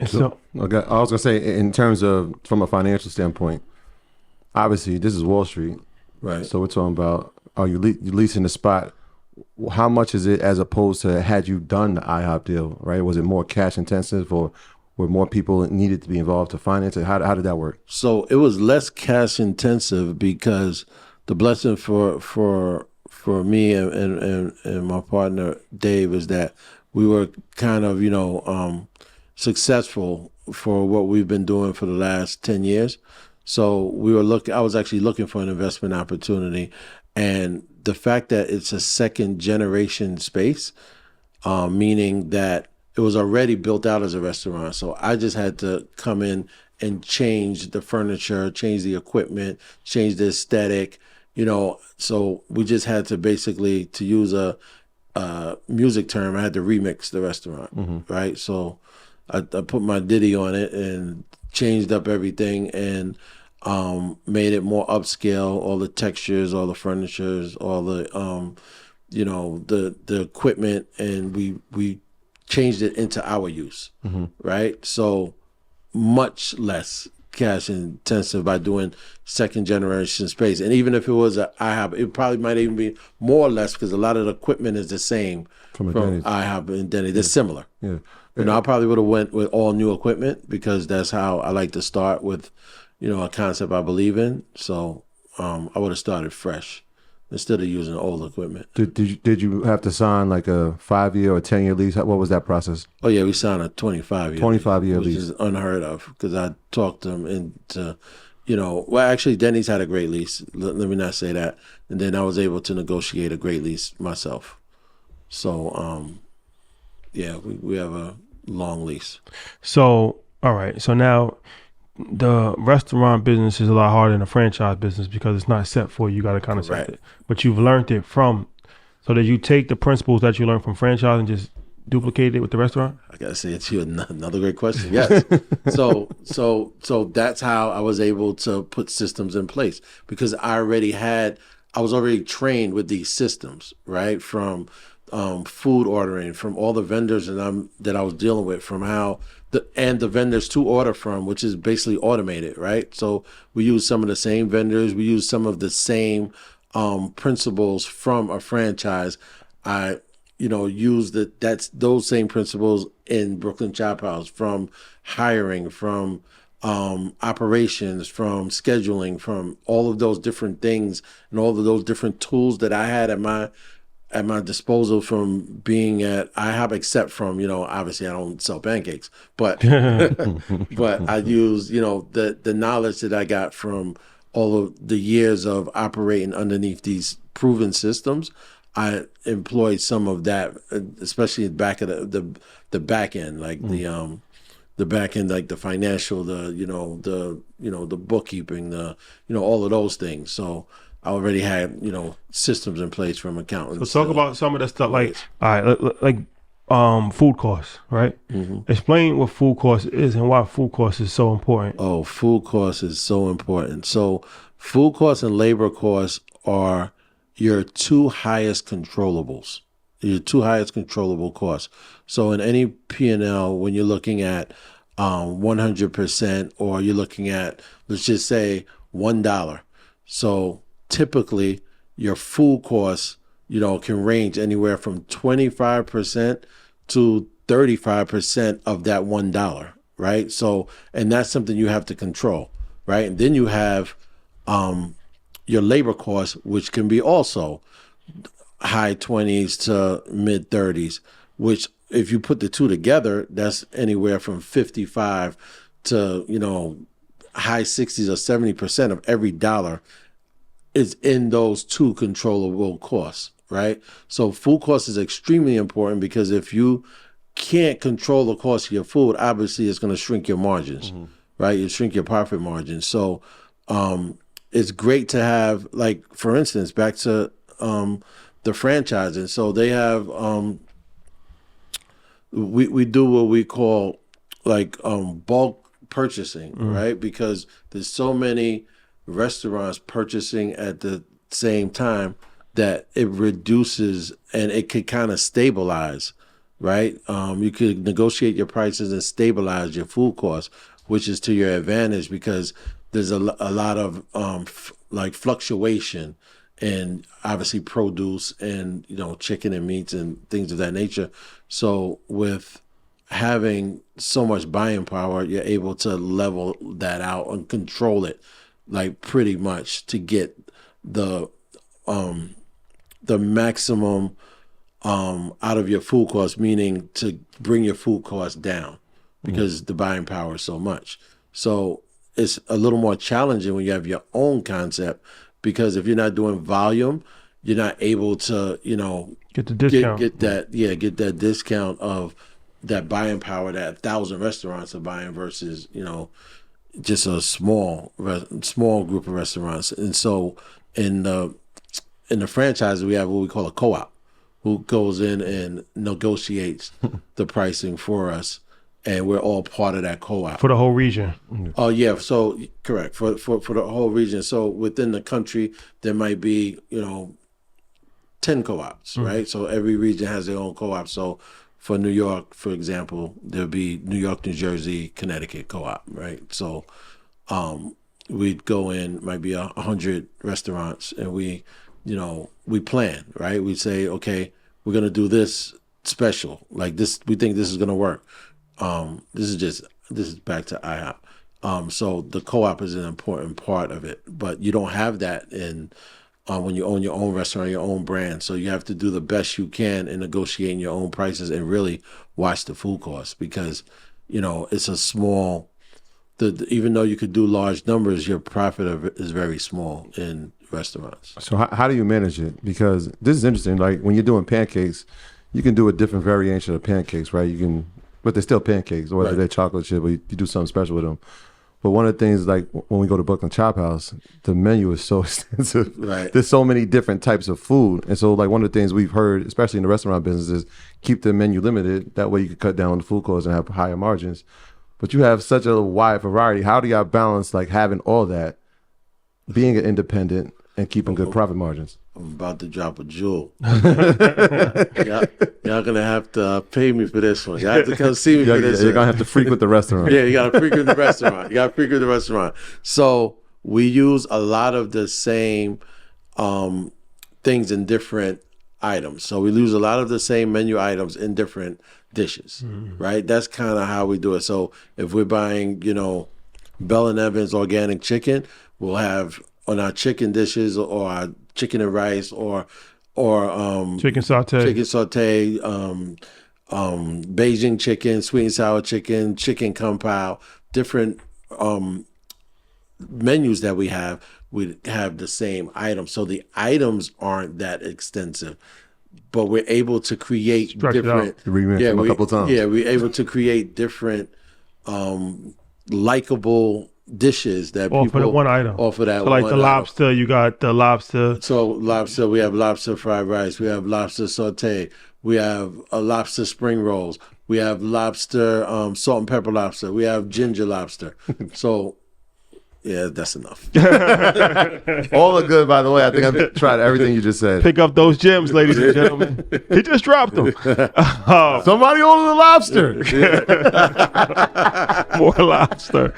So okay, I was gonna say, in terms of from a financial standpoint, obviously this is Wall Street, Right. so we're talking about, are you you leasing the spot? How much is it as opposed to had you done the IHOP deal, right? Was it more cash intensive, or were more people needed to be involved to finance it? How did that work? So it was less cash intensive because the blessing for me and my partner Dave is that we were kind of successful for what we've been doing for the last 10 years. So I was actually looking for an investment opportunity, and the fact that it's a second generation space, meaning that it was already built out as a restaurant. So I just had to come in and change the furniture, change the equipment, change the aesthetic, so we just had to basically, to use a music term, I had to remix the restaurant, right? So I put my Diddy on it and changed up everything and made it more upscale, all the textures, all the furnitures, all the the equipment, and we changed it into our use, right? So much less cash intensive by doing second generation space. And even if it was IHOP, it probably might even be more or less because a lot of the equipment is the same from IHOP and Denny. They're similar. Yeah. I probably would have went with all new equipment because that's how I like to start with, a concept I believe in. So I would have started fresh instead of using old equipment. Did you have to sign like a 5-year or 10-year lease? What was that process? Oh yeah, we signed a 25-year 25-year lease, lease, which is unheard of because I talked them into, well, actually Denny's had a great lease. Let me not say that, and then I was able to negotiate a great lease myself. So yeah, we have a long lease. So all right, so now the restaurant business is a lot harder than the franchise business because it's not set for you. You got to kind of set it, but you've learned it from. So did you take the principles that you learned from franchise and just duplicate it with the restaurant? I gotta say it's you another great question. Yes. so that's how I was able to put systems in place because I was already trained with these systems, right? From food ordering, from all the vendors that I was dealing with, from how the vendors to order from, which is basically automated, right? So we use some of the same vendors, we use some of the same principles from a franchise. I use those same principles in Brooklyn Chop House, from hiring, from operations, from scheduling, from all of those different things and all of those different tools that I had at my disposal from being at IHOP, except from, obviously I don't sell pancakes, but but I use, the knowledge that I got from all of the years of operating underneath these proven systems. I employed some of that, especially back at the back end, like the back end, like the financial, the bookkeeping, all of those things. So I already had, systems in place from accountants. So talk about some of the stuff like, all right, like food costs, right? Mm-hmm. Explain what food cost is and why food cost is so important. Oh, food cost is so important. So food costs and labor costs are your two highest controllables, your two highest controllable costs. So in any P&L, when you're looking at 100%, or you're looking at, let's just say $1. So typically your food costs, can range anywhere from 25% to 35% of that $1, right? So, and that's something you have to control, right? And then you have your labor costs, which can be also high 20s to mid 30s, which if you put the two together, that's anywhere from 55 to, high 60s or 70% of every dollar is in those two controllable costs, right? So food cost is extremely important because if you can't control the cost of your food, obviously it's going to shrink your margins, right? You shrink your profit margins. So it's great to have, like, for instance, back to the franchising. So they have, we do what we call like bulk purchasing, right? Because there's so many restaurants purchasing at the same time that it reduces and it could kind of stabilize right? You could negotiate your prices and stabilize your food costs, which is to your advantage because there's a lot of like fluctuation in obviously produce and chicken and meats and things of that nature. So with having so much buying power, you're able to level that out and control it, like pretty much to get the maximum out of your food costs, meaning to bring your food costs down because the buying power is so much. So it's a little more challenging when you have your own concept because if you're not doing volume, you're not able to, get the discount. Get that discount of that buying power that 1,000 restaurants are buying versus, just a small group of restaurants. And so in the franchise, we have what we call a co-op who goes in and negotiates the pricing for us. And we're all part of that co-op. For the whole region. Oh, yeah. So, correct. For the whole region. So, within the country, there might be, 10 co-ops, right? So, every region has their own co-op. So, for New York, for example, there'll be New York, New Jersey, Connecticut co-op, right? So, we'd go in, might be 100 restaurants, and we plan, right? We say, okay, we're going to do this special. Like this, we think this is going to work. This is back to IHOP. So the co-op is an important part of it, but you don't have that when you own your own restaurant, your own brand. So you have to do the best you can in negotiating your own prices and really watch the food costs because, it's a small, even though you could do large numbers, your profit is very small in restaurants. So how do you manage it? Because this is interesting. Like when you're doing pancakes, you can do a different variation of pancakes, right? But they're still pancakes, or whether they're chocolate chip, but you do something special with them. But one of the things, like when we go to Brooklyn Chop House, the menu is so extensive. Right. There's so many different types of food. And so like one of the things we've heard, especially in the restaurant business, is keep the menu limited. That way you can cut down on the food costs and have higher margins. But you have such a wide variety. How do y'all balance like having all that, being an independent, and keeping good profit margins? I'm about to drop a jewel. Y'all gonna have to pay me for this one. Y'all have to come see me for this. You're gonna have to frequent the restaurant. Yeah, you gotta frequent the restaurant. So we use a lot of the same things in different items. So we use a lot of the same menu items in different dishes, right? That's kind of how we do it. So if we're buying, Bell and Evans organic chicken, we'll have on our chicken dishes or our chicken and rice or Chicken saute, Beijing chicken, sweet and sour chicken kung pao, different menus that we have the same items. So the items aren't that extensive, but we're able to create different. Remix them a couple times. Yeah, we're able to create different likable dishes that all people for the one item. All for that. So like one the lobster, item. you got the lobster. So lobster, we have lobster fried rice. We have lobster saute. We have lobster spring rolls. We have lobster salt and pepper lobster. We have ginger lobster. So yeah, that's enough. All are good, by the way. I think I've tried everything you just said. Pick up those gems, ladies and gentlemen. He just dropped them. Somebody order the lobster. More lobster.